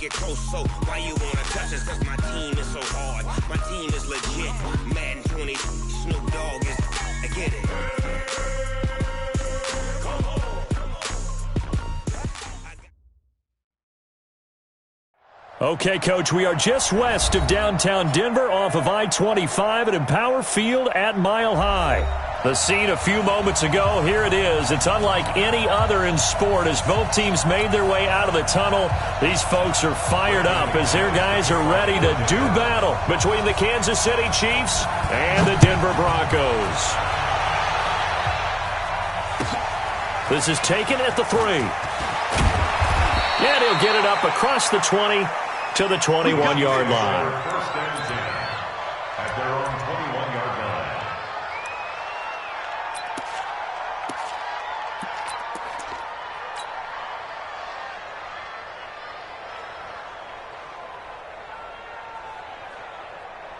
get close, so why you wanna touch us? Cause my team is so hard. My team is legit. Madden 20, Snoop Dogg is. I get it. Okay, Coach, we are just west of downtown Denver off of I-25 at Empower Field at Mile High. The scene a few moments ago, here it is. It's unlike any other in sport as both teams made their way out of the tunnel. These folks are fired up as their guys are ready to do battle between the Kansas City Chiefs and the Denver Broncos. This is taken at the 3. And he'll get it up across the 20 to the 21-yard line. First and 10 at their own 21-yard line.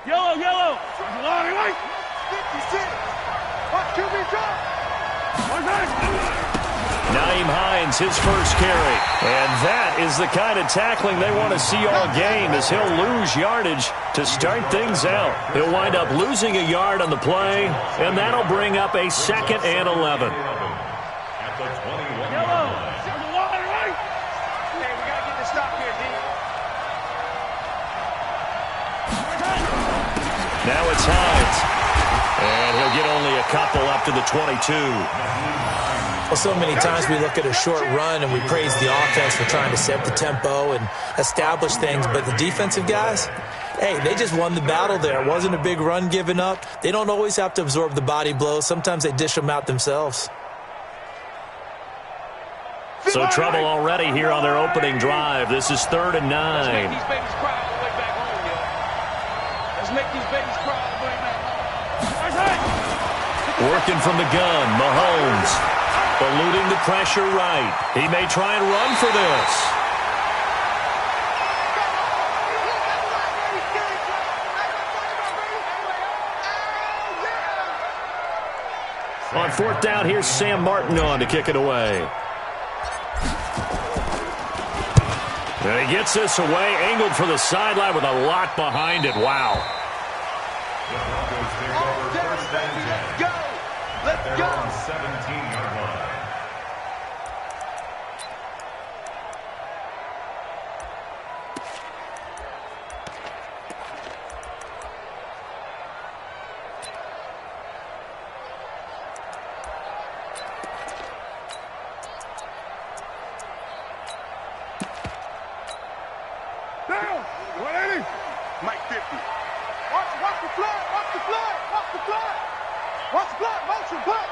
Yellow, yellow. Lonnie, wait. 56. What, QB drop? Naeem Hines, his first carry. And that is the kind of tackling they want to see all game as he'll lose yardage to start things out. He'll wind up losing a yard on the play, and that'll bring up a 2nd and 11. At the 21-yard Yellow. line. Lonnie, right. Hey, we got to get the stop here, D. Now it's Hines. And he'll get only a couple up to the 22. Well, so many times we look at a short run and we praise the offense for trying to set the tempo and establish things, but the defensive guys, hey, they just won the battle there. It wasn't a big run given up. They don't always have to absorb the body blows. Sometimes they dish them out themselves. So trouble already here on their opening drive. This is 3rd and 9. Let's make these babies cry all the way back home, yo. Let's make these babies cry all the way back home. Working from the gun, Mahomes. Eluding the pressure right. He may try and run for this. On 4th down, here's Sam Martin on to kick it away. And he gets this away, angled for the sideline with a lot behind it. Wow. The Broncos take over first and 10. Let's go. Let's Their go. own 17-yard line. Down. 180. Mike 50. Watch the flood. Watch the flood. Watch the flood. Watch the flood. Motion. Blood.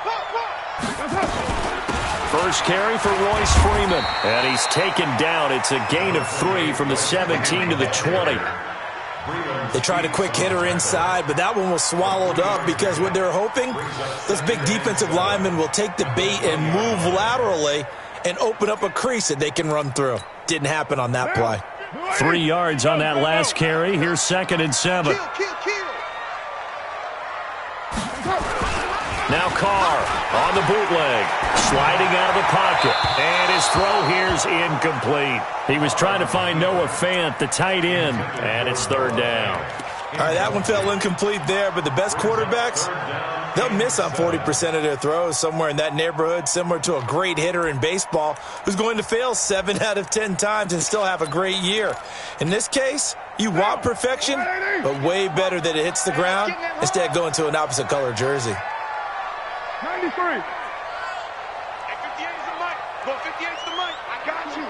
First carry for Royce Freeman. And he's taken down. It's a gain of 3 from the 17 to the 20. They tried a quick hitter inside, but that one was swallowed up because what they're hoping, this big defensive lineman will take the bait and move laterally and open up a crease that they can run through. Didn't happen on that play. 3 yards on that last carry. Here's 2nd and 7. Kill. Now Carr on the bootleg, sliding out of the pocket. And his throw here's incomplete. He was trying to find Noah Fant, the tight end, and it's 3rd down. All right, that one fell incomplete there, but the best quarterbacks, they'll miss on 40% of their throws, somewhere in that neighborhood, similar to a great hitter in baseball who's going to fail 7 out of 10 times and still have a great year. In this case, you want perfection, but way better that it hits the ground instead of going to an opposite color jersey. 93. Hey, 58 is the mic. Go 58 is the mic. I got you,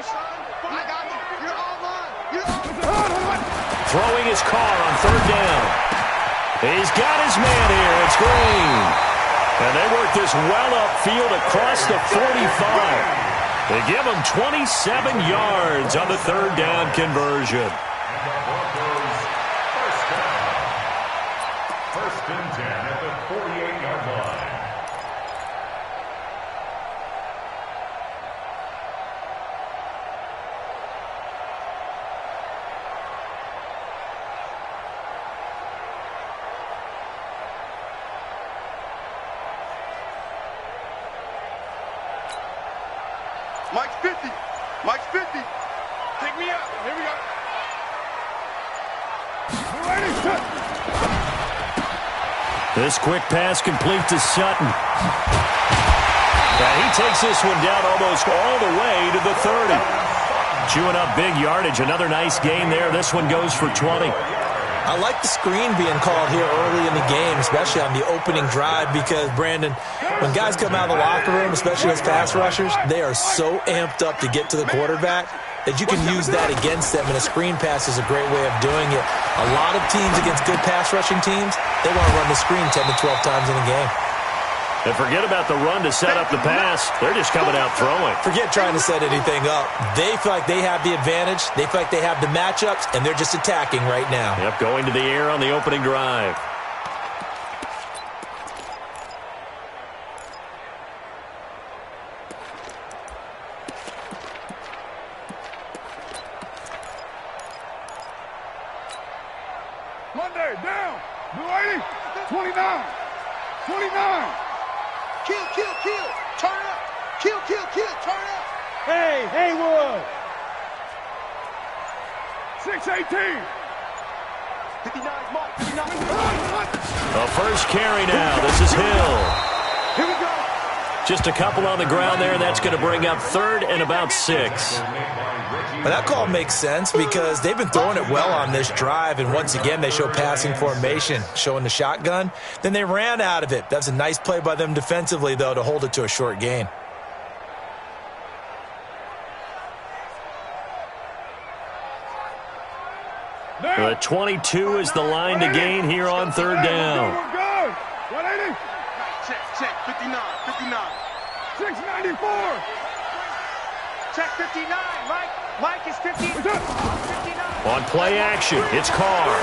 son. I got you. You're all mine. Throwing his Carr on 3rd down. He's got his man here. It's Green. And they work this well upfield across the 45. They give him 27 yards on the 3rd down conversion. First and 10 at the 48-yard line. Mike's 50. Mike's 50. Pick me up. Here we go. This quick pass complete to Sutton. And he takes this one down almost all the way to the 30. Chewing up big yardage. Another nice gain there. This one goes for 20. I like the screen being called here early in the game, especially on the opening drive, because, Brandon, when guys come out of the locker room, especially as pass rushers, they are so amped up to get to the quarterback that you can use that against them, and a screen pass is a great way of doing it. A lot of teams against good pass rushing teams, they want to run the screen 10 to 12 times in a game. And forget about the run to set up the pass. They're just coming out throwing. Forget trying to set anything up. They feel like they have the advantage. They feel like they have the matchups, and they're just attacking right now. Yep, going to the air on the opening drive. Monday, down. Blue 80, 29. 29. Kill, turn up. Kill, turn up. Hey, Haywood. 618. 59, Mike, 59. The first carry now. This is Hill. Here we go. Just a couple on the ground there. That's going to bring up 3rd and about 6. But that call makes sense because they've been throwing it well on this drive, and once again they show passing formation, showing the shotgun. Then they ran out of it. That's a nice play by them defensively, though, to hold it to a short gain. The 22 is the line to gain here on 3rd down. We're good. 180. Check, 59. 694. Check 59, Mike is 59. On play action, it's Carr.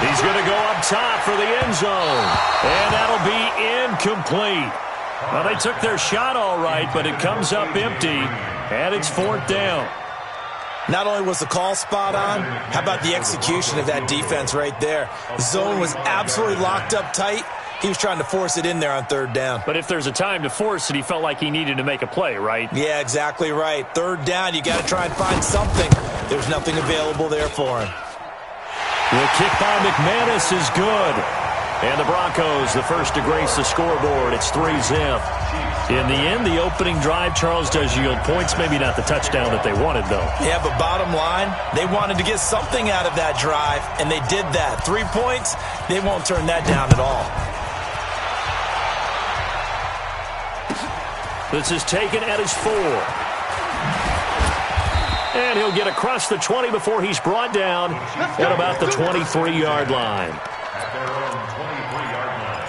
He's going to go up top for the end zone. And that'll be incomplete. Well, they took their shot all right, but it comes up empty, and it's 4th down. Not only was the call spot on, how about the execution of that defense right there? The zone was absolutely locked up tight. He was trying to force it in there on 3rd down. But if there's a time to force it, he felt like he needed to make a play, right? Yeah, exactly right. 3rd down, you got to try and find something. There's nothing available there for him. The kick by McManus is good. And the Broncos, the first to grace the scoreboard. It's 3-zip. In the end, the opening drive, Charles, does yield points. Maybe not the touchdown that they wanted, though. Yeah, but bottom line, they wanted to get something out of that drive, and they did that. 3 points, they won't turn that down at all. This is taken at his 4. And he'll get across the 20 before he's brought down at about the 23-yard line. At their own 23-yard line.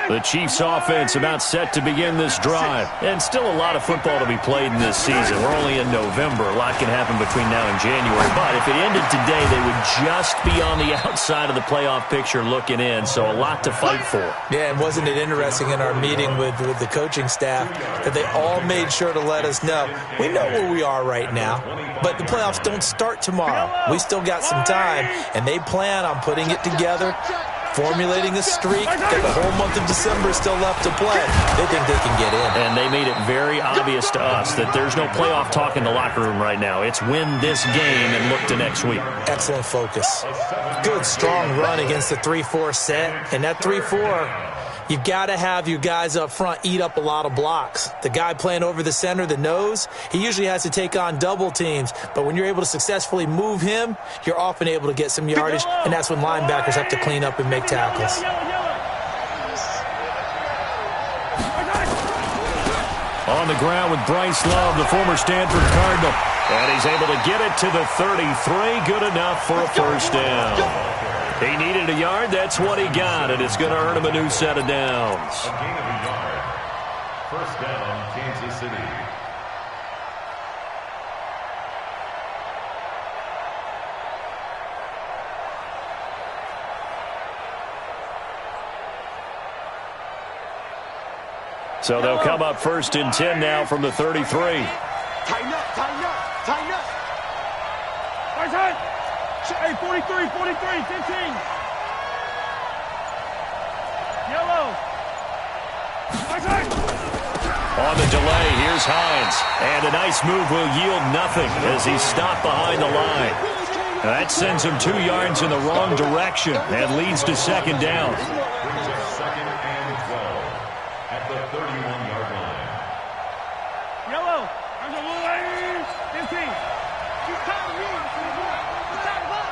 The Chiefs offense about set to begin this drive. And still a lot of football to be played in this season. We're only in November. A lot can happen between now and January. But if it ended today, they would just be on the outside of the playoff picture looking in. So a lot to fight for. Yeah, and wasn't it interesting in our meeting with the coaching staff that they all made sure to let us know, we know where we are right now, but the playoffs don't start tomorrow. We still got some time, and they plan on putting it together, formulating a streak, got the whole month of December still left to play. They think they can get in. And they made it very obvious to us that there's no playoff talk in the locker room right now. It's win this game and look to next week. Excellent focus. Good, strong run against the 3-4 set. And that 3-4, you've got to have your guys up front eat up a lot of blocks. The guy playing over the center, the nose, he usually has to take on double teams. But when you're able to successfully move him, you're often able to get some yardage, and that's when linebackers have to clean up and make tackles. On the ground with Bryce Love, the former Stanford Cardinal. And he's able to get it to the 33. Good enough for a first down. He needed a yard. That's what he got, and it's going to earn him a new set of downs. A gain of a yard. First down, Kansas City. So they'll come up 1st and 10 now from the 33. Tighten up. Right side. Hey, 43, 15. Yellow. On the delay, here's Hines. And a nice move will yield nothing as he's stopped behind the line. That sends him 2 yards in the wrong direction and leads to second down. Second and 12 at the 31-yard line. Yellow. There's a blue lane. 15. He's tired of me. He's tired of us.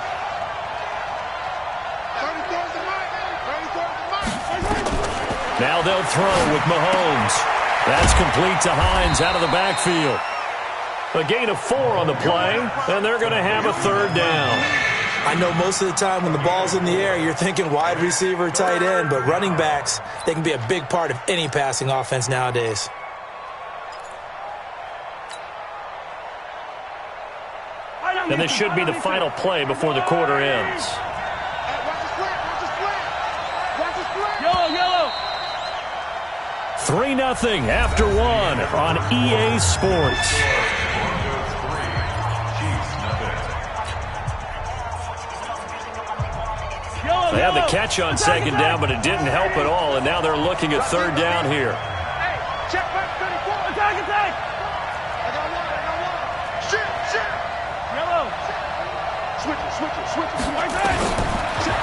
30 towards the mark. 30 towards the mark. Now they'll throw with Mahomes. That's complete to Hines out of the backfield. A gain of 4 on the play, and they're going to have a third down. I know most of the time when the ball's in the air, you're thinking wide receiver, tight end, but running backs, they can be a big part of any passing offense nowadays. And this should be the final play before the quarter ends. Yellow, yellow. 3-0 after 1 on EA Sports. They had the catch on second down, but it didn't help at all, and now they're looking at third down here. Hey, check back 34. Attack, attack. I got one. Shit. Yellow. Switch it.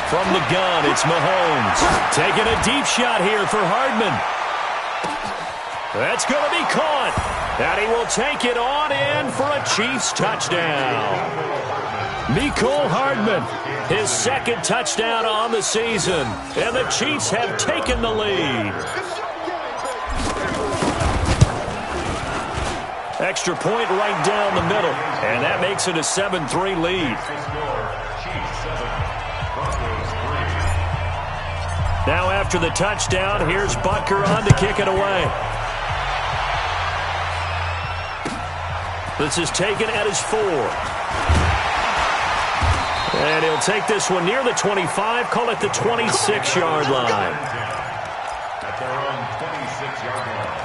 From the gun, it's Mahomes. Taking a deep shot here for Hardman. That's going to be caught. And he will take it on in for a Chiefs touchdown. Mecole Hardman, his second touchdown on the season. And the Chiefs have taken the lead. Extra point right down the middle. And that makes it a 7-3 lead. Now after the touchdown, here's Butker on to kick it away. This is taken at his 4. And he'll take this one near the 25, call it the 26-yard line. At their own 26-yard line.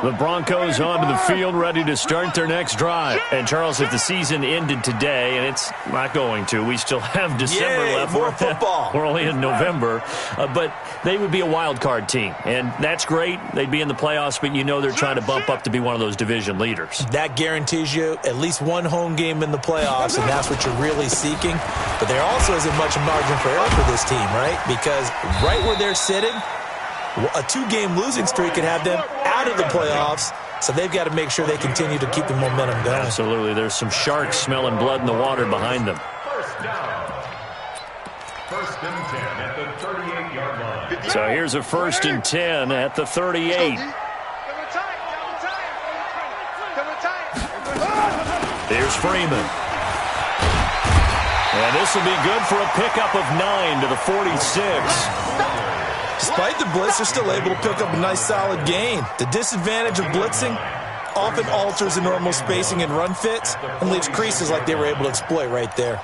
The Broncos onto the field, ready to start their next drive. And, Charles, if the season ended today, and it's not going to, we still have December left. More football. We're only in November. But they would be a wild card team. And that's great. They'd be in the playoffs, but you know they're trying to bump up to be one of those division leaders. That guarantees you at least one home game in the playoffs, and that's what you're really seeking. But there also isn't much margin for error for this team, right? Because right where they're sitting, a 2-game losing streak could have them out of the playoffs, so they've got to make sure they continue to keep the momentum going. Absolutely. There's some sharks smelling blood in the water behind them. First down. First and 10 at the 38-yard line. So here's a 1st and 10 at the 38. Here's Freeman. And this will be good for a pickup of 9 to the 46. Despite the blitz, they're still able to pick up a nice solid gain. The disadvantage of blitzing often alters the normal spacing and run fits and leaves creases like they were able to exploit right there.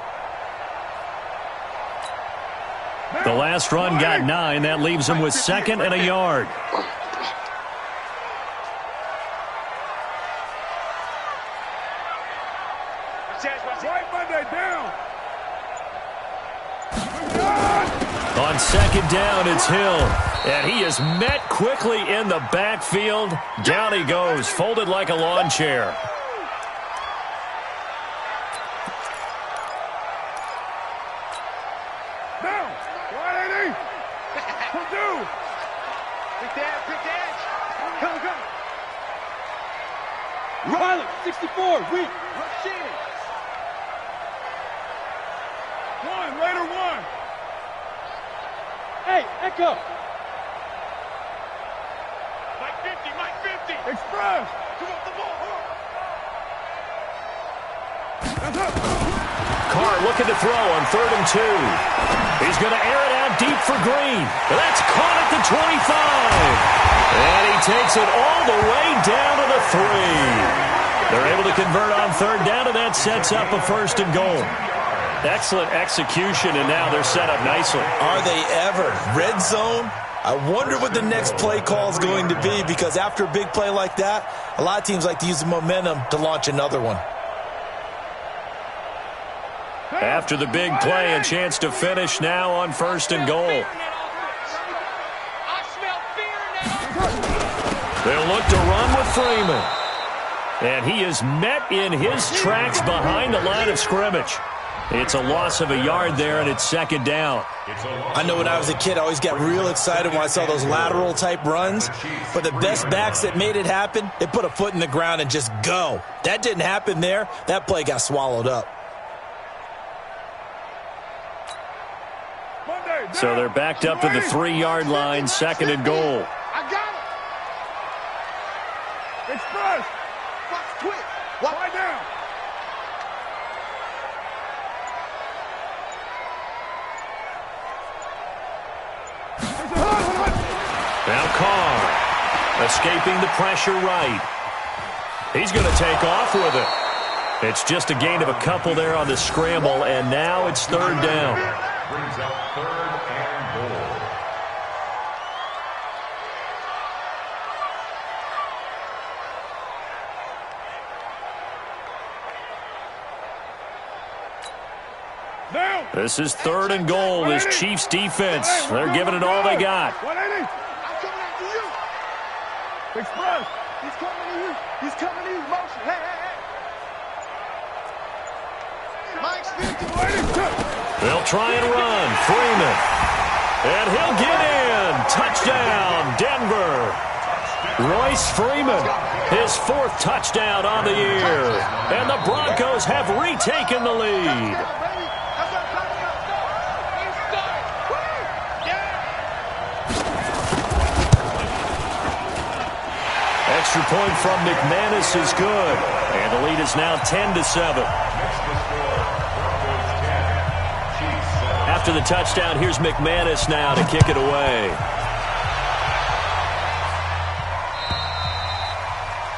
The last run got 9. That leaves them with 2nd and a yard. On 2nd down, it's Hill. And he is met quickly in the backfield. Down he goes, folded like a lawn chair. Down. 180. Purdue. Big dash. Come. Riley, 64. Weak. Rashid. 1. Raider 1. Hey, Echo. Mike 50. Express. Come on, the ball. That's up. Carr looking to throw on 3rd and 2. He's going to air it out deep for Green. That's caught at the 25. And he takes it all the way down to the 3. They're able to convert on 3rd down, and that sets up a 1st and goal. Excellent execution, and now they're set up nicely. Are they ever? Red zone, I wonder what the next play call is going to be, because after a big play like that, a lot of teams like to use the momentum to launch another one. After the big play, a chance to finish now on 1st and goal. They'll look to run with Freeman. And he is met in his tracks behind the line of scrimmage. It's a loss of a yard there, and it's 2nd down. I know when I was a kid, I always got real excited when I saw those lateral-type runs. But the best backs that made it happen, they put a foot in the ground and just go. That didn't happen there. That play got swallowed up. So they're backed up to the 3-yard line, 2nd and goal. I got it. Express. Watch quick. Wide down. Now Carr escaping the pressure right. He's going to take off with it. It's just a gain of a couple there on the scramble, and now it's 3rd down. Brings up 3rd and goal. This is 3rd and goal. This Chiefs defense, they're giving it all they got. 180. I'm coming after you. Express. He's coming to you. He's coming to you. Motion. Hey, hey, hey. Mike's 50. They'll try and run. Freeman. And he'll get in. Touchdown, Denver. Royce Freeman, his 4th touchdown on the year. And the Broncos have retaken the lead. Extra point from McManus is good. And the lead is now 10-7. After the touchdown, here's McManus now to kick it away.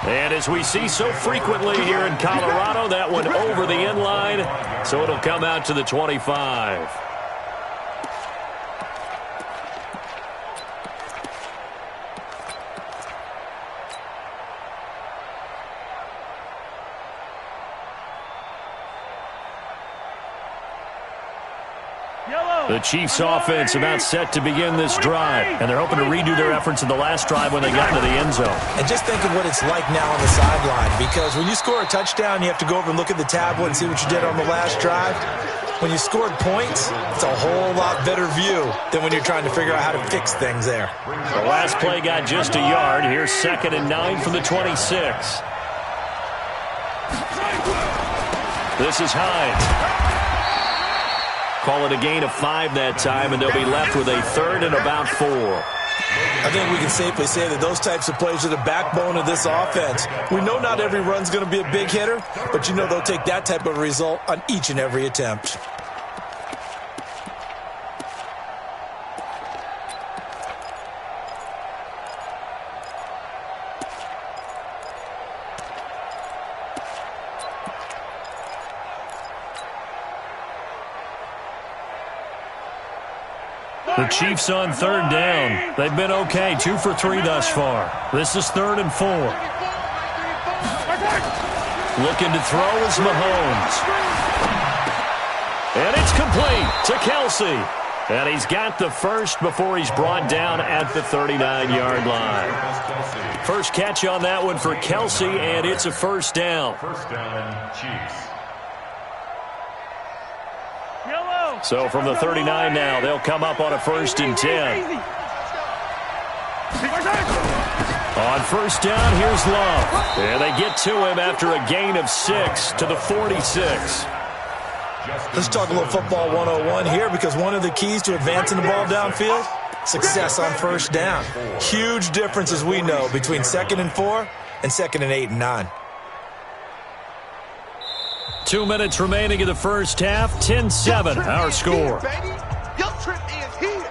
And as we see so frequently here in Colorado, that one over the end line, so it'll come out to the 25. The Chiefs offense about set to begin this drive, and they're hoping to redo their efforts in the last drive when they got into the end zone. And just think of what it's like now on the sideline, because when you score a touchdown, you have to go over and look at the tablet and see what you did on the last drive. When you scored points, it's a whole lot better view than when you're trying to figure out how to fix things there. The last play got just a yard. Here's 2nd and 9 from the 26. This is Hines. Call it a gain of 5 that time, and they'll be left with a 3rd and about 4. I think we can safely say that those types of plays are the backbone of this offense. We know not every run's going to be a big hitter, but you know they'll take that type of result on each and every attempt. The Chiefs on 3rd down. They've been okay, 2 for 3 thus far. This is 3rd and 4. Looking to throw is Mahomes. And it's complete to Kelsey. And he's got the first before he's brought down at the 39-yard line. First catch on that one for Kelsey, and it's a 1st down. 1st down, Chiefs. So from the 39 now, they'll come up on a 1st and 10. On 1st down, here's Love. And they get to him after a gain of 6 to the 46. Let's talk a little football 101 here, because one of the keys to advancing the ball downfield, success on 1st down. Huge difference, as we know, between 2nd and 4 and 2nd and 8 and 9. 2 minutes remaining in the first half. 10-7, our score. Your trip is here.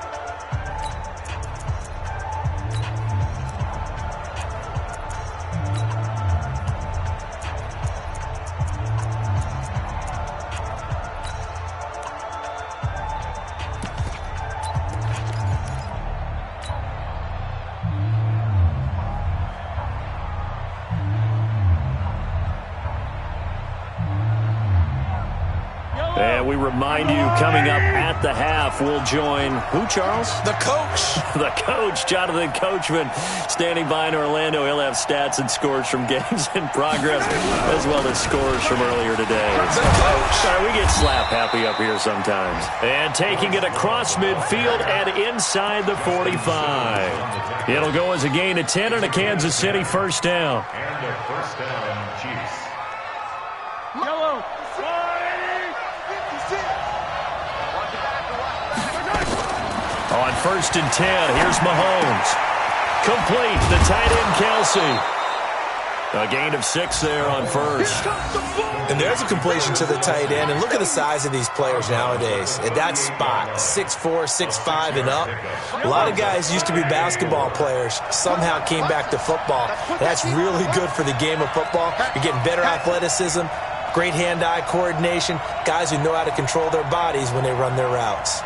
And we remind you, coming up at the half, we'll join who, Charles? The coach. The coach, Jonathan Coachman, standing by in Orlando. He'll have stats and scores from games in progress, as well as scores from earlier today. The coach. Sorry, we get slap happy up here sometimes. And taking it across midfield and inside the 45. It'll go as a gain of 10 and a Kansas City first down. And a first down, Chiefs. Yellow. On 1st and 10, here's Mahomes. Complete, the tight end Kelsey. A gain of 6 there on first. And there's a completion to the tight end. And look at the size of these players nowadays. At that spot, 6'4", 6'5", and up. A lot of guys used to be basketball players, somehow came back to football. That's really good for the game of football. You're getting better athleticism, great hand-eye coordination, guys who know how to control their bodies when they run their routes.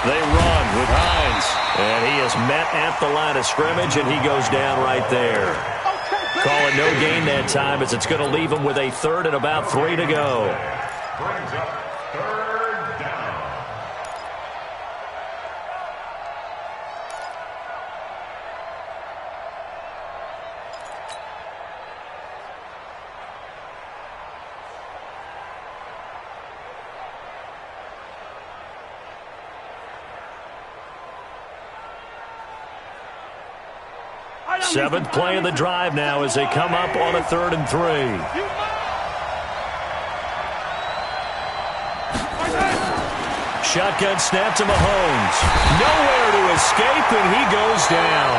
They run with Hines, and he is met at the line of scrimmage, and he goes down right there. Call it no gain that time, as it's going to leave him with a 3rd and about 3 to go. Brings up 3rd down. Seventh play of the drive now as they come up on a 3rd and 3. Shotgun snap to Mahomes. Nowhere to escape, and he goes down.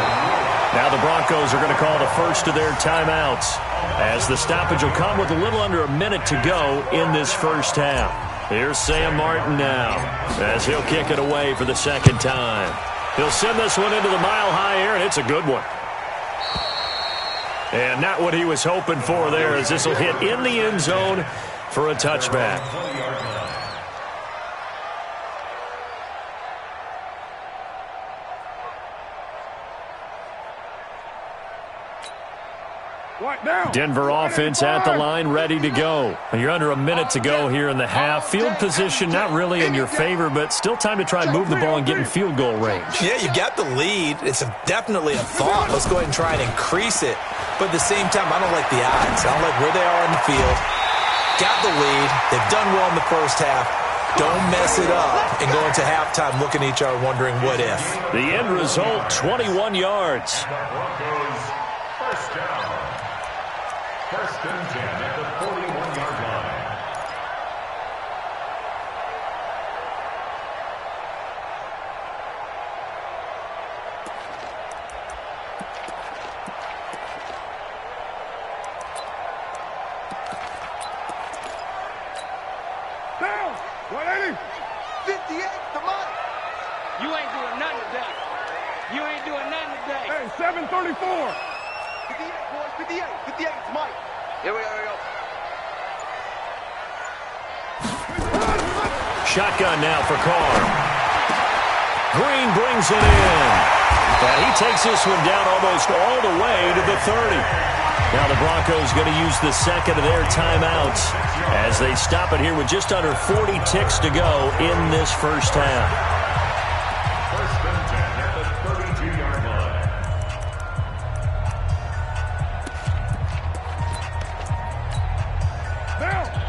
Now the Broncos are going to call the first of their timeouts, as the stoppage will come with a little under a minute to go in this first half. Here's Sam Martin now, as he'll kick it away for the 2nd time. He'll send this one into the mile-high air, and it's a good one. And not what he was hoping for there, as this will hit in the end zone for a touchback. Denver offense at the line, ready to go. You're under a minute to go here in the half. Field position not really in your favor, but still time to try and move the ball and get in field goal range. Yeah, you got the lead. It's definitely a thought. Let's go ahead and try and increase it. But at the same time, I don't like the odds. I don't like where they are on the field. Got the lead. They've done well in the first half. Don't mess it up and go into halftime looking at each other wondering what if. The end result, 21 yards. Broncos first down. 1st and 10 at the 41-yard line. Down. 180. 58 to Mike. You ain't doing nothing today. You ain't doing nothing today. Hey, 734. 58, boys, 58. 58 to Mike. Here we go. Shotgun now for Carr. Green brings it in. And he takes this one down almost all the way to the 30. Now the Broncos going to use the 2nd of their timeouts as they stop it here with just under 40 ticks to go in this first half. 1st and 10 at the 32-yard line.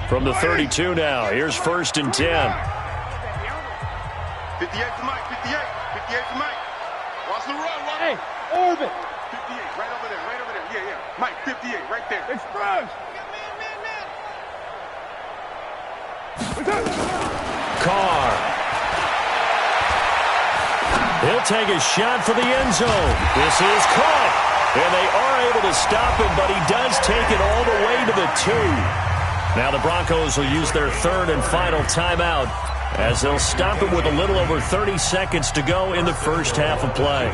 From the 32 now, here's 1st and 10. 58 to Mike. 58 to Mike. Watch the run. Hey, orbit. 58, right over there. Yeah. Mike, 58, right there. Express. Carr. He'll take a shot for the end zone. This is caught. And they are able to stop him, but he does take it all the way to the 2. Now the Broncos will use their 3rd and final timeout as they'll stop it with a little over 30 seconds to go in the first half of play.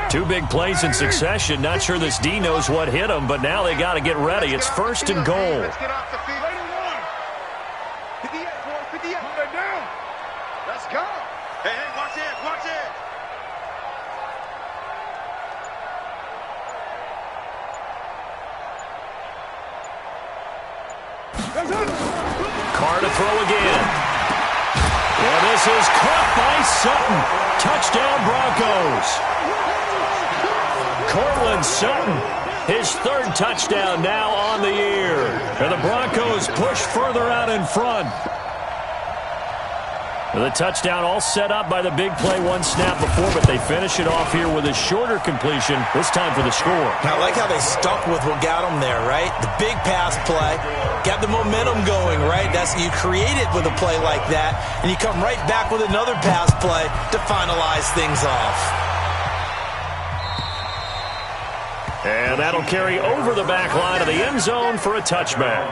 Two big plays in succession. Not sure this D knows what hit him, but now they got to get ready. It's 1st and goal. Let's get off the field. 58, boys, 58. Let's go. Carr to throw again. And this is caught by Sutton. Touchdown, Broncos. Cortland Sutton, his third touchdown now on the year. And the Broncos push further out in front. The touchdown all set up by the big play one snap before, but they finish it off here with a shorter completion, this time for the score. I like how they stuck with what got them there, right? The big pass play, got the momentum going, right? That's you create it with a play like that, and you come right back with another pass play to finalize things off. And that'll carry over the back line of the end zone for a touchback.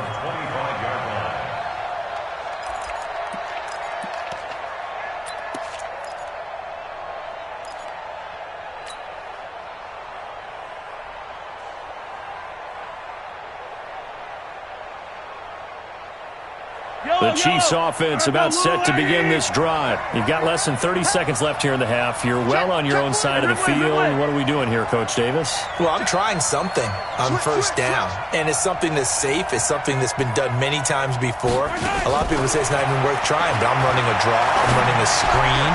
The Chiefs offense about set to begin this drive. You've got less than 30 seconds left here in the half. You're well on your own side of the field. What are we doing here, Coach Davis? Well, I'm trying something on first down, and it's something that's safe. It's something that's been done many times before. A lot of people say it's not even worth trying, but I'm running a draw. I'm running a screen.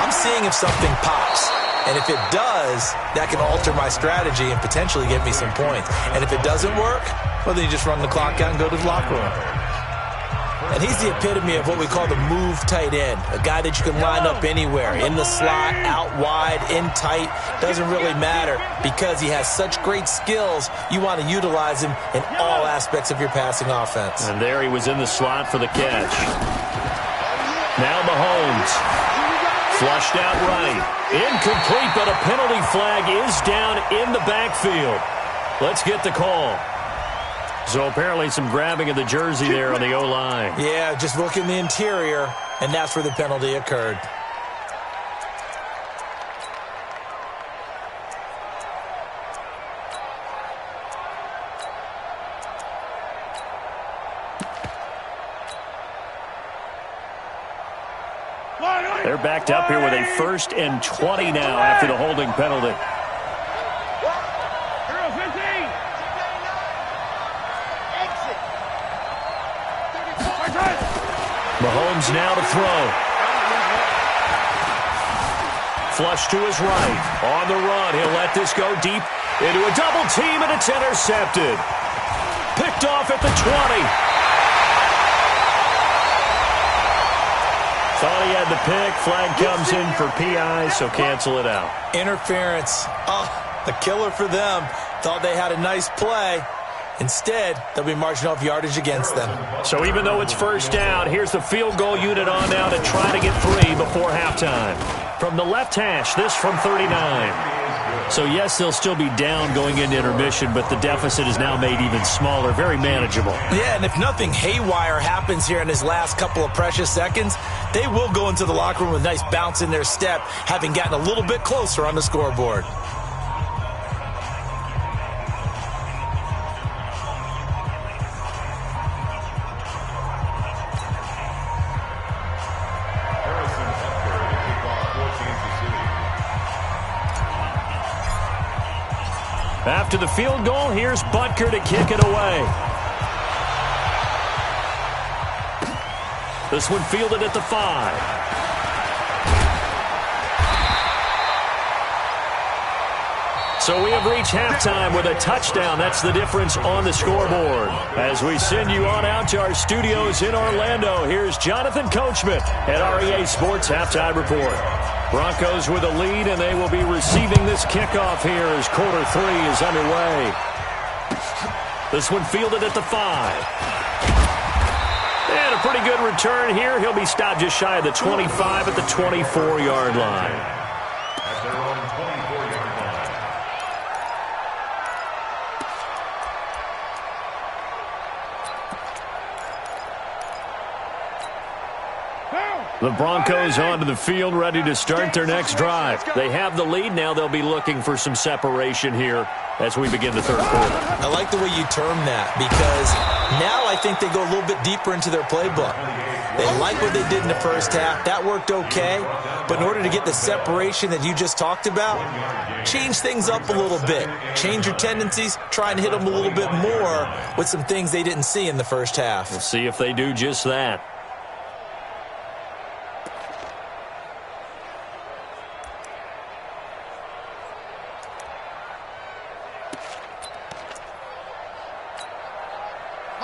I'm seeing if something pops. And if it does, that can alter my strategy and potentially get me some points. And if it doesn't work, well, then you just run the clock out and go to the locker room. And he's the epitome of what we call the move tight end, a guy that you can line up anywhere, in the slot, out wide, in tight, doesn't really matter because he has such great skills. You want to utilize him in all aspects of your passing offense. And there he was in the slot for the catch. Now Mahomes, flushed out right, incomplete, but a penalty flag is down in the backfield. Let's get the call. So apparently some grabbing of the jersey there on the O-line. Yeah, just look in the interior, and that's where the penalty occurred. They're backed up here with a 1st and 20 now after the holding penalty. Mahomes now to throw. Flush to his right. On the run. He'll let this go deep into a double team, and it's intercepted. Picked off at the 20. Thought he had the pick. Flag comes in for PI, so cancel it out. Interference. Oh, a killer for them. Thought they had a nice play. Instead, they'll be marching off yardage against them. So even though it's first down, here's the field goal unit on now to try to get 3 before halftime. From the left hash, this from 39. So yes, they'll still be down going into intermission, but the deficit is now made even smaller, very manageable. Yeah, and if nothing haywire happens here in his last couple of precious seconds, they will go into the locker room with a nice bounce in their step, having gotten a little bit closer on the scoreboard. After the field goal, here's Butker to kick it away. This one fielded at the 5. So we have reached halftime with a touchdown. That's the difference on the scoreboard. As we send you on out to our studios in Orlando, here's Jonathan Coachman at REA Sports Halftime Report. Broncos with a lead, and they will be receiving this kickoff here as quarter 3 is underway. This one fielded at the 5. And a pretty good return here. He'll be stopped just shy of the 25 at the 24-yard line. At their own 24-yard line. The Broncos onto the field, ready to start their next drive. They have the lead. Now they'll be looking for some separation here as we begin the third quarter. I like the way you term that because now I think they go a little bit deeper into their playbook. They like what they did in the first half. That worked okay. But in order to get the separation that you just talked about, change things up a little bit. Change your tendencies. Try and hit them a little bit more with some things they didn't see in the first half. We'll see if they do just that.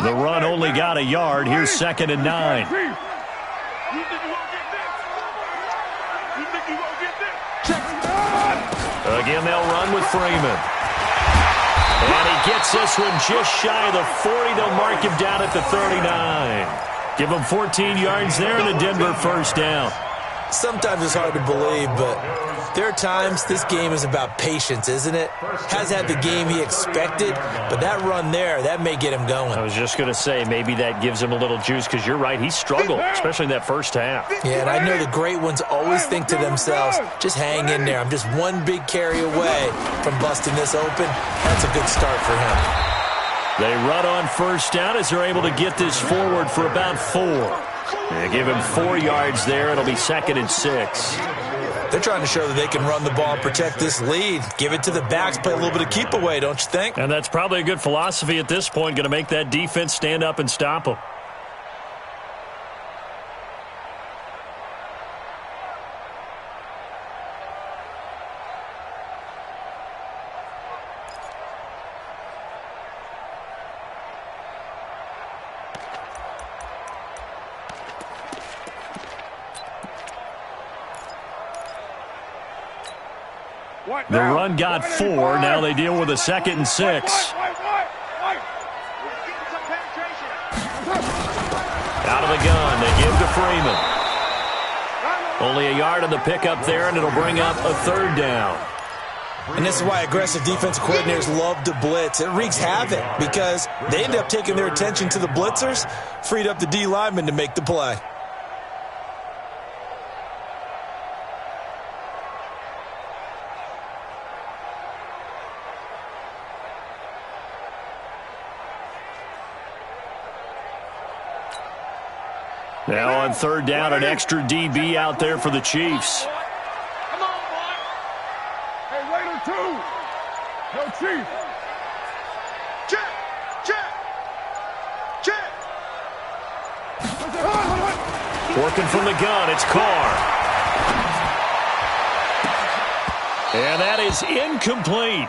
The run only got a yard. Here's 2nd and 9. You think you won't get this? You think you won't get this? Check it out. Again, they'll run with Freeman. And he gets this one just shy of the 40. They'll mark him down at the 39. Give him 14 yards there and a Denver first down. Sometimes it's hard to believe, but there are times this game is about patience, isn't it? Has had the game he expected, but that run there, that may get him going. I was just going to say, maybe that gives him a little juice, because you're right, he struggled, especially in that first half. Yeah, and I know the great ones always think to themselves, just hang in there. I'm just one big carry away from busting this open. That's a good start for him. They run on first down as they're able to get this forward for about 4. They give him 4 yards there. It'll be 2nd and 6. They're trying to show that they can run the ball and protect this lead. Give it to the backs, play a little bit of keep away, don't you think? And that's probably a good philosophy at this point, going to make that defense stand up and stop them. The run got 4. Now they deal with a 2nd and 6. Out of the gun, they give to Freeman. Only a yard on the pickup there, and it'll bring up a 3rd down. And this is why aggressive defensive coordinators love to blitz. It wreaks havoc because they end up taking their attention to the blitzers, freed up the D lineman to make the play. Now on 3rd down, an extra DB out there for the Chiefs. Come on, boy. Hey, Raider 2. Yo, Chief. Check. Check. Check. Working from the gun, it's Carr. And that is incomplete.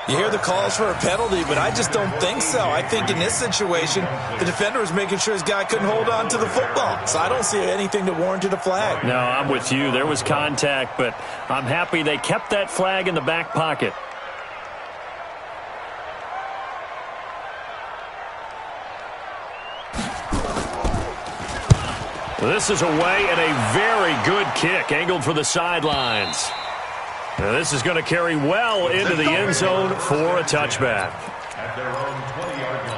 You hear the calls for a penalty, but I just don't think so. I think in this situation, the defender was making sure his guy couldn't hold on to the football. So I don't see anything that warranted a flag. No, I'm with you. There was contact, but I'm happy they kept that flag in the back pocket. This is away and a very good kick, angled for the sidelines. Now this is going to carry well into the end zone for a touchback. At their own 20-yard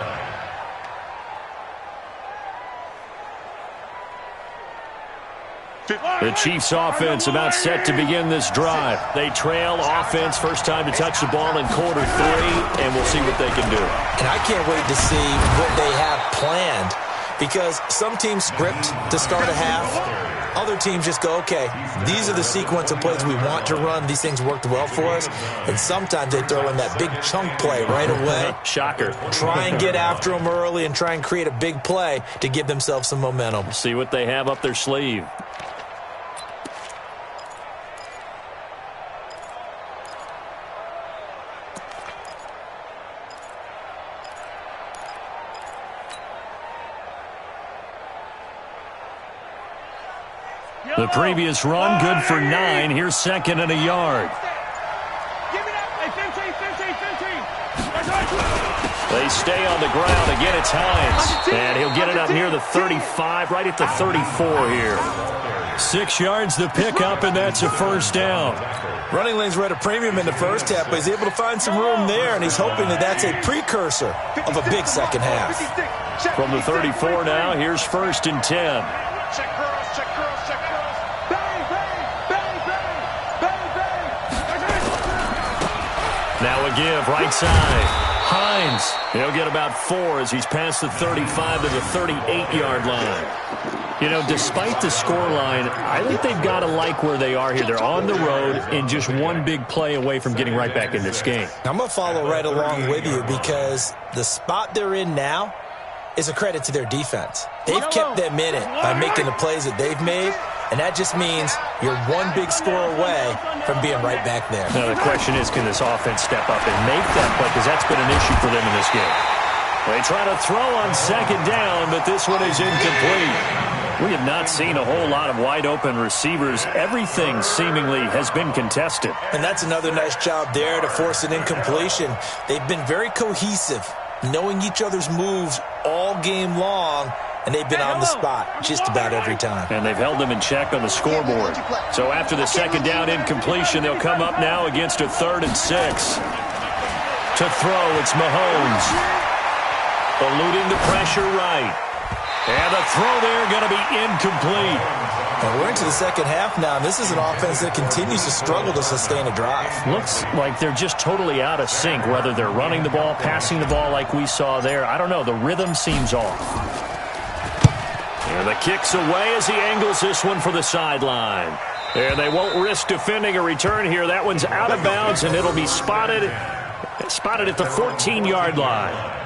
line. The Chiefs offense about set to begin this drive. They trail offense, first time to touch the ball in quarter 3, and we'll see what they can do. And I can't wait to see what they have planned, because some teams script to start a half. Other teams just go, okay, these are the sequence of plays we want to run. These things worked well for us. And sometimes they throw in that big chunk play right away. Shocker. Try and get after them early and try and create a big play to give themselves some momentum. See what they have up their sleeve. The previous run, good for 9. Here's 2nd and a yard. Give it up. Hey, 15. They stay on the ground. Again, it's Hines. And he'll get it up near the 35, right at the 34 here. 6 yards the pickup, and that's a first down. Running lanes were at a premium in the first half, but he's able to find some room there, and he's hoping that that's a precursor of a big second half. From the 34 now, here's 1st and 10. Check girls, check girls, check girls. Bang, bang, bang, bang, bang, bang. Now a give, right side. Hines, he'll get about 4 as he's past the 35 to the 38-yard line. You know, despite the scoreline, I think they've got to like where they are here. They're on the road and just one big play away from getting right back in this game. I'm going to follow right along with you because the spot they're in now is a credit to their defense. They've kept them in it by making the plays that they've made, and that just means you're one big score away from being right back there. Now, the question is, can this offense step up and make that play? Because that's been an issue for them in this game. They try to throw on second down, but this one is incomplete. We have not seen a whole lot of wide-open receivers. Everything seemingly has been contested. And that's another nice job there to force an incompletion. They've been very cohesive, knowing each other's moves all game long, and they've been on the spot just about every time. And they've held them in check on the scoreboard. So after the second down incompletion, they'll come up now against a 3rd and 6. To throw, it's Mahomes. Eluding the pressure right. And the throw there going to be incomplete. And we're into the second half now, and this is an offense that continues to struggle to sustain a drive. Looks like they're just totally out of sync, whether they're running the ball, passing the ball like we saw there. I don't know. The rhythm seems off. And the kick's away as he angles this one for the sideline. And they won't risk defending a return here. That one's out of bounds, and it'll be spotted at the 14-yard line.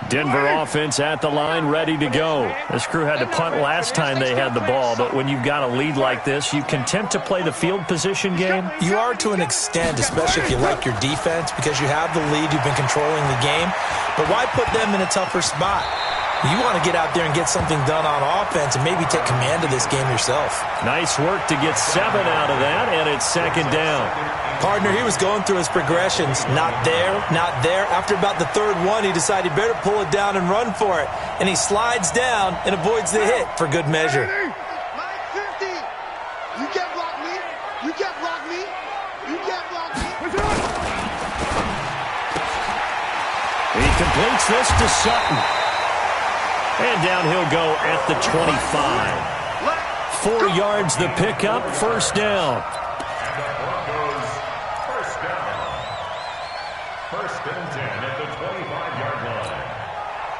Denver offense at the line, ready to go. This crew had to punt last time they had the ball, but when you've got a lead like this, you content to play the field position game? You are to an extent, especially if you like your defense, because you have the lead, you've been controlling the game. But why put them in a tougher spot? You want to get out there and get something done on offense and maybe take command of this game yourself. Nice work to get 7 out of that, and it's second down. Partner, he was going through his progressions. Not there, not there. After about the 3rd one, he decided he better pull it down and run for it. And he slides down and avoids the hit for good measure. Mike 50. You can't block me. You can't block me. You can't block me. He completes this to Sutton. And down he'll go at the 25. 4 yards the pickup, first down. First and 10 at the 25-yard line.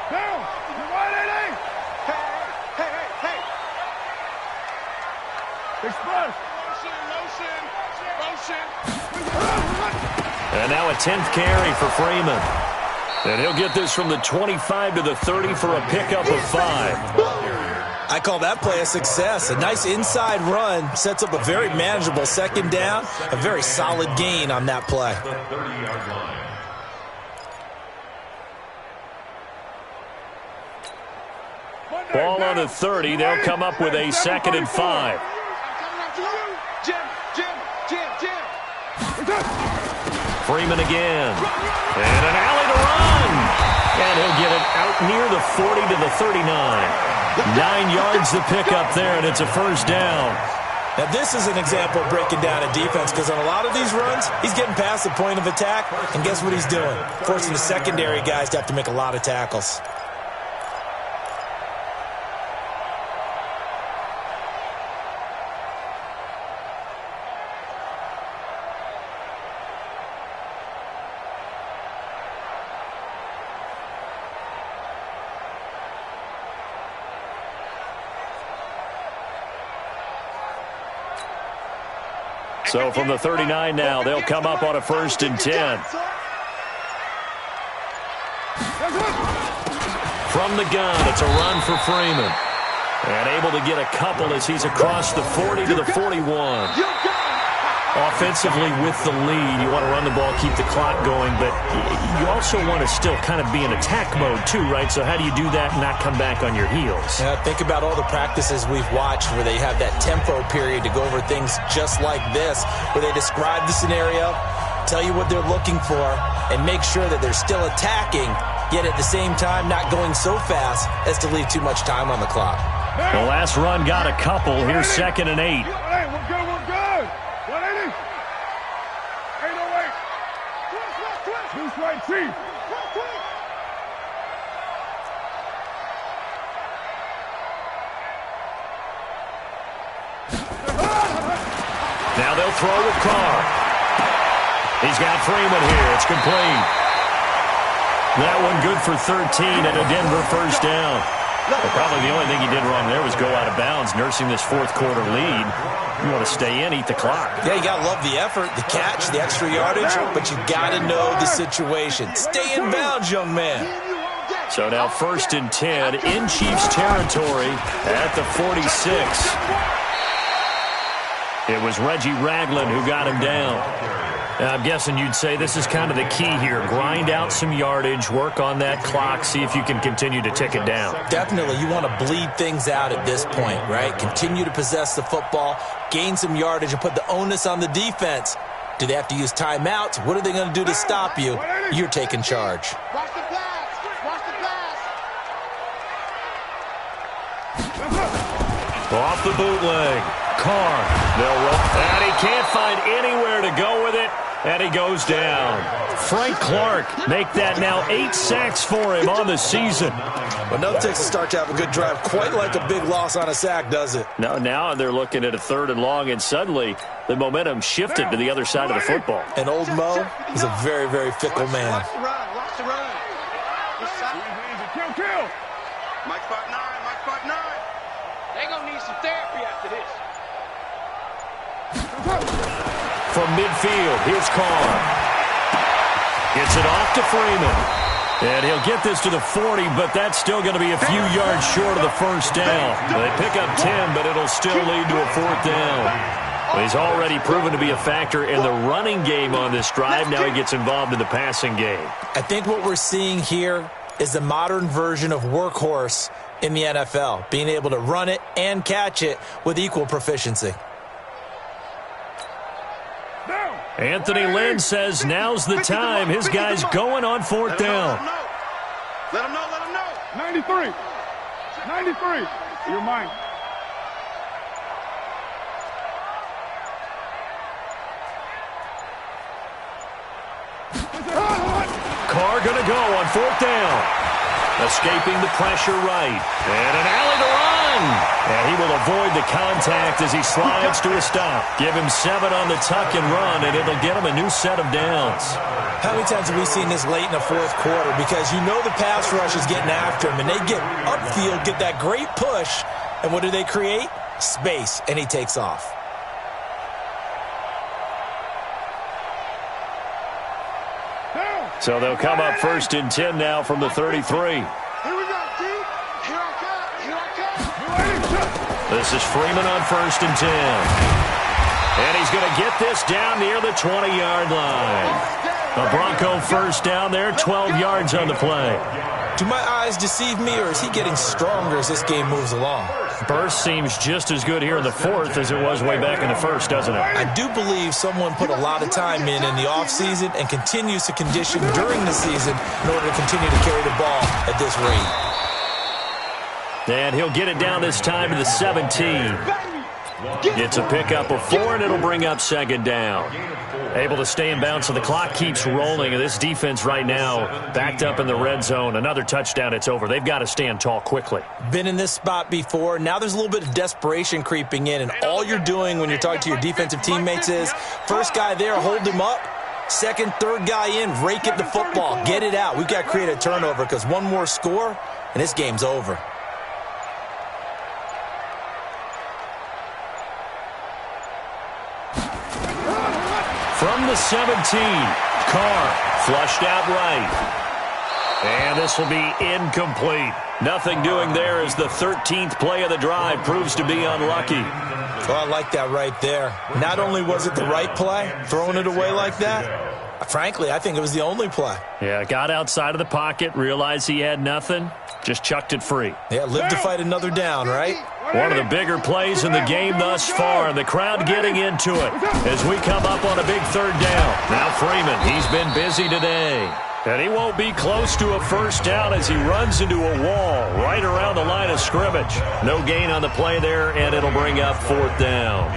Down. You're right, Eddie. Hey. Express. Motion. And now a 10th carry for Freeman. And he'll get this from the 25 to the 30 for a pickup of 5. I call that play a success. A nice inside run sets up a very manageable second down. A very solid gain on that play. The 30-yard line. Ball on the 30. They'll come up with a 2nd and 5. Freeman again. And an alley to run. And he'll get it out near the 40 to the 39. 9 yards the pickup there, and it's a first down. Now, this is an example of breaking down a defense because on a lot of these runs, he's getting past the point of attack, and guess what he's doing? Forcing the secondary guys to have to make a lot of tackles. So from the 39 now, they'll come up on a 1st and 10. From the gun, it's a run for Freeman. And able to get a couple as he's across the 40 to the 41. Offensively with the lead, you want to run the ball, keep the clock going, but you also want to still kind of be in attack mode too, right? So how do you do that and not come back on your heels? Yeah, think about all the practices we've watched where they have that tempo period to go over things just like this, where they describe the scenario, tell you what they're looking for, and make sure that they're still attacking, yet at the same time not going so fast as to leave too much time on the clock. The last run got a couple. Here's 2nd and 8. Hey, we're good. 180. 808. Twist right, Chief. Now they'll throw with Carr. He's got Freeman here. It's complete. That one good for 13 and a Denver first down. But probably the only thing he did wrong there was go out of bounds, nursing this fourth quarter lead. You want to stay in, eat the clock. Yeah, you got to love the effort, the catch, the extra yardage, but you got to know the situation. Stay in bounds, young man. So now 1st and 10 in Chiefs territory at the 46. It was Reggie Ragland who got him down. I'm guessing you'd say this is kind of the key here. Grind out some yardage, work on that clock, see if you can continue to tick it down. Definitely. You want to bleed things out at this point, right? Continue to possess the football, gain some yardage, and put the onus on the defense. Do they have to use timeouts? What are they going to do to stop you? You're taking charge. Watch the pass. Watch the pass. Off the bootleg. Carr. They'll roll. And he can't find anywhere to go with it. And he goes down. Frank Clark make that now 8 sacks for him on the season. But no takes a start to have a good drive. Quite like a big loss on a sack, does it? No, now they're looking at a 3rd and long, and suddenly the momentum shifted to the other side of the football. And old Mo is a very, very fickle man. Watch the run. Watch the run. Kill. Mike 5'9", Mike 5'9". They gonna need some therapy after this. From midfield, here's Carr. Gets it off to Freeman. And he'll get this to the 40, but that's still going to be a few yards short of the first down. They pick up 10, but it'll still lead to a 4th down. Well, he's already proven to be a factor in the running game on this drive. Now he gets involved in the passing game. I think what we're seeing here is the modern version of workhorse in the NFL, being able to run it and catch it with equal proficiency. Anthony Lynn says now's the time. His guy's going on 4th down. Let him know. 93. You're mine. Carr going to go on 4th down. Escaping the pressure right. And an alley to run. And he will avoid the contact as he slides to a stop. Give him 7 on the tuck and run, and it'll get him a new set of downs. How many times have we seen this late in the fourth quarter? Because you know the pass rush is getting after him, and they get upfield, get that great push, and what do they create? Space, and he takes off. So they'll come up 1st and 10 now from the 33. Here we go, D. Here I come. This is Freeman on 1st and 10. And he's going to get this down near the 20-yard line. A Bronco first down there, 12 yards on the play. Do my eyes deceive me, or is he getting stronger as this game moves along? Burst seems just as good here in the 4th as it was way back in the 1st, doesn't it? I do believe someone put a lot of time in the offseason and continues to condition during the season in order to continue to carry the ball at this rate. And he'll get it down this time to the 17. It's a pickup of 4, and it'll bring up 2nd down. Able to stay in bounds, so the clock keeps rolling. And this defense right now backed up in the red zone. Another touchdown, it's over. They've got to stand tall quickly. Been in this spot before. Now there's a little bit of desperation creeping in, and all you're doing when you're talking to your defensive teammates is first guy there, hold him up. Second, third guy in, rake at the football. Get it out. We've got to create a turnover because one more score, and this game's over. From the 17, Carr flushed out right. And this will be incomplete. Nothing doing there as the 13th play of the drive proves to be unlucky. Oh, I like that right there. Not only was it the right play, throwing it away like that, frankly, I think it was the only play. Yeah, got outside of the pocket, realized he had nothing, just chucked it free. Yeah, live to fight another down, right? One of the bigger plays in the game thus far, and the crowd getting into it as we come up on a big 3rd down. Now Freeman, he's been busy today. And he won't be close to a first down as he runs into a wall right around the line of scrimmage. No gain on the play there, and it'll bring up 4th down.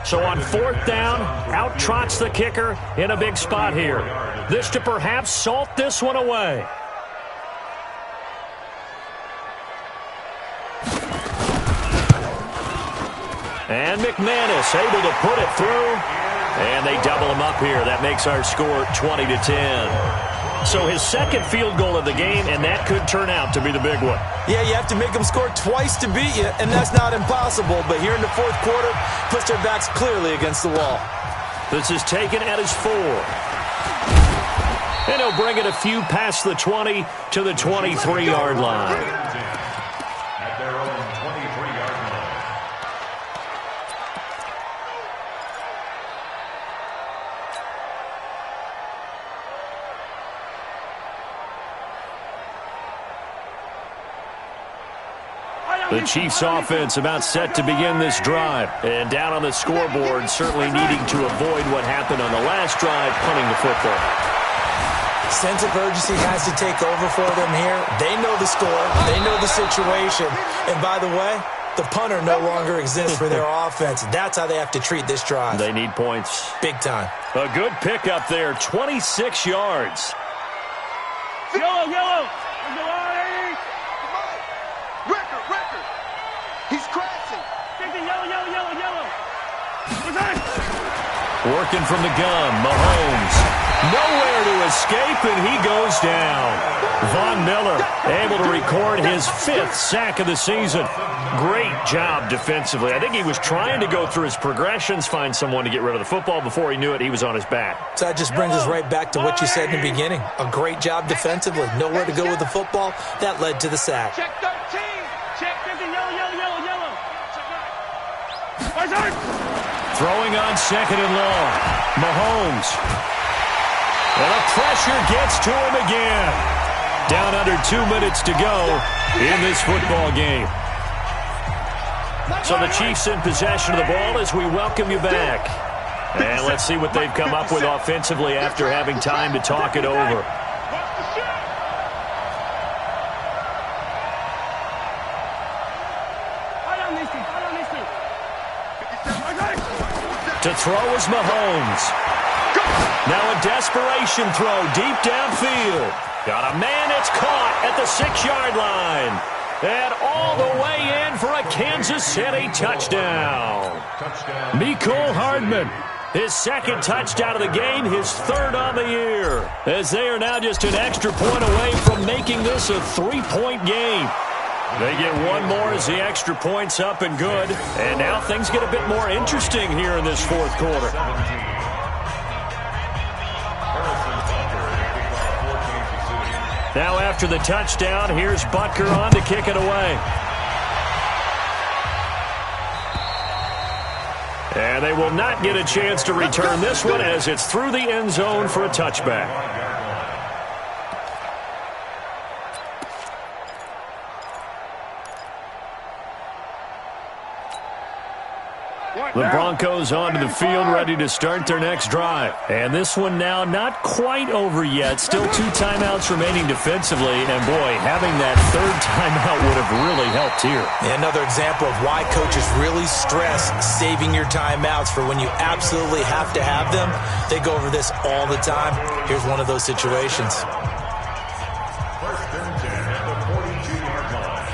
So on 4th down, out trots the kicker in a big spot here. This to perhaps salt this one away. And McManus able to put it through. And they double him up here. That makes our score 20-10. So his second field goal of the game, and that could turn out to be the big one. Yeah, you have to make them score twice to beat you, and that's not impossible. But here in the fourth quarter, puts their backs clearly against the wall. This is taken at his 4. And he'll bring it a few past the 20 to the 23-yard line. At their own 23-yard line. The Chiefs' offense about set to begin this drive. And down on the scoreboard, certainly needing to avoid what happened on the last drive, punting the football. Sense of urgency has to take over for them here. They know the score. They know the situation. And by the way, the punter no longer exists for their offense. That's how they have to treat this drive. They need points. Big time. A good pickup there, 26 yards. Yellow, yellow. Record. He's crashing. Yellow. Working from the gun, Mahomes. Nowhere to escape, and he goes down. Von Miller able to record his 5th sack of the season. Great job defensively. I think he was trying to go through his progressions, find someone to get rid of the football. Before he knew it, he was on his back. So that just brings us right back to what you said in the beginning. A great job defensively. Nowhere to go with the football. That led to the sack. Check 13. Check 50. Yellow. Throwing on second and long. Mahomes. And the pressure gets to him again. Down under 2 minutes to go in this football game. So the Chiefs in possession of the ball as we welcome you back. And let's see what they've come up with offensively after having time to talk it over. To throw is Mahomes. Now a desperation throw deep downfield. Got a man, it's caught at the 6-yard line. And all the way in for a Kansas City touchdown. Mecole Hardman, his second touchdown of the game, his 3rd on the year. As they are now just an extra point away from making this a 3-point game. They get one more as the extra point's up and good. And now things get a bit more interesting here in this fourth quarter. Now after the touchdown, here's Butker on to kick it away. And they will not get a chance to return this one as it's through the end zone for a touchback. The Broncos onto the field, ready to start their next drive. And this one now not quite over yet. Still 2 timeouts remaining defensively. And, boy, having that 3rd timeout would have really helped here. Another example of why coaches really stress saving your timeouts for when you absolutely have to have them. They go over this all the time. Here's one of those situations. First and 10 at the 42-yard line.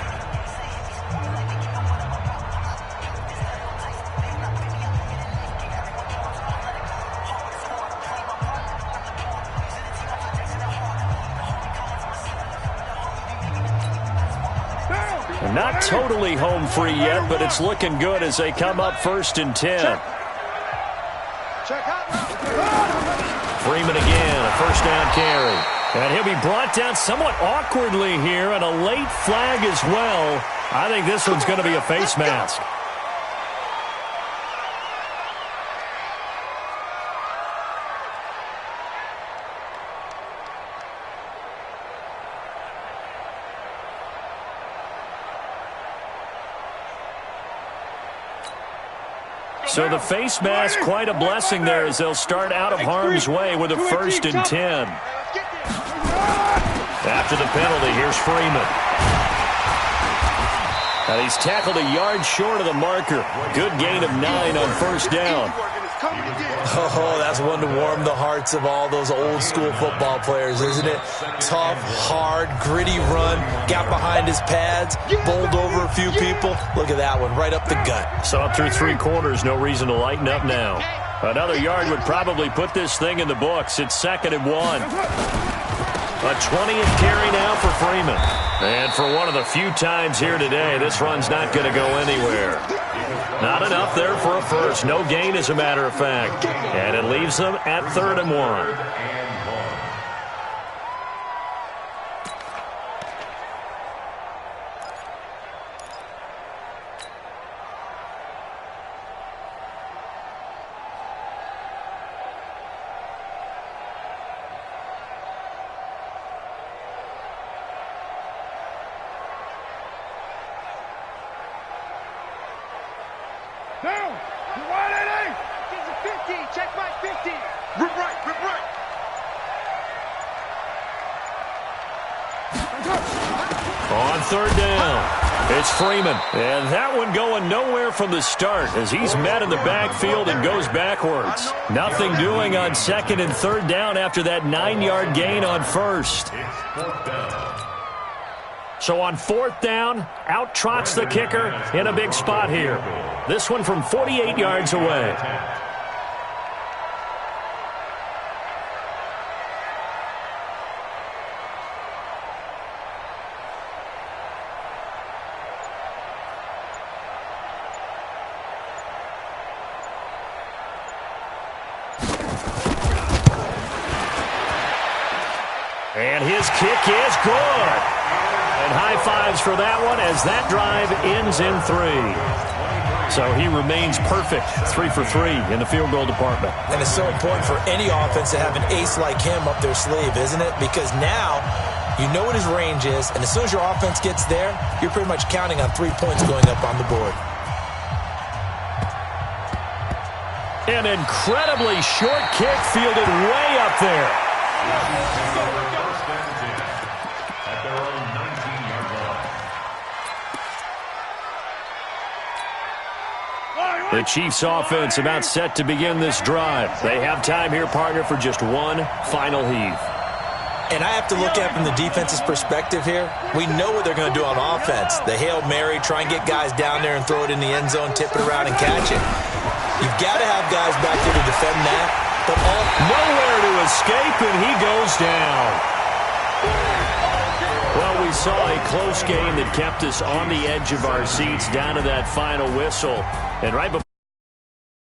Not totally home free yet, but it's looking good as they come up 1st and 10. Freeman again, a 1st down carry. And he'll be brought down somewhat awkwardly here, and a late flag as well. I think this one's going to be a face mask. So the face mask, quite a blessing there as they'll start out of harm's way with a 1st and 10. After the penalty, here's Freeman. And he's tackled a yard short of the marker. Good gain of 9 on 1st down. coming again. Oh, that's one to warm the hearts of all those old school football players, isn't it? Tough, hard, gritty run, got behind his pads, bowled over a few people. Look at that one, right up the gut. So up through 3 quarters, no reason to lighten up now. Another yard would probably put this thing in the books. It's 2nd and 1. A 20th carry now for Freeman. And for one of the few times here today, this run's not going to go anywhere. Not enough there for a first. No gain, as a matter of fact. And it leaves them at 3rd and 1. Down. You wide, Eddie. He's a 50. Check my 50. Rip right. Rip right. On 3rd down, it's Freeman. And that one going nowhere from the start as he's met in the backfield and goes backwards. Nothing doing on 2nd and 3rd down after that 9-yard gain on 1st. So on 4th down, out trots the kicker in a big spot here. This one from 48 yards away. And his kick is good. And high fives for that one as that drive ends in 3. So he remains perfect, 3 for 3 in the field goal department. And it's so important for any offense to have an ace like him up their sleeve, isn't it? Because now you know what his range is, and as soon as your offense gets there, you're pretty much counting on 3 points going up on the board. An incredibly short kick fielded way up there. The Chiefs offense about set to begin this drive. They have time here, partner, for just one final heave. And I have to look at it from the defense's perspective here. We know what they're going to do on offense. The Hail Mary, try and get guys down there and throw it in the end zone, tip it around and catch it. You've got to have guys back there to defend that. But nowhere to escape, and he goes down. Well, we saw a close game that kept us on the edge of our seats down to that final whistle. And right before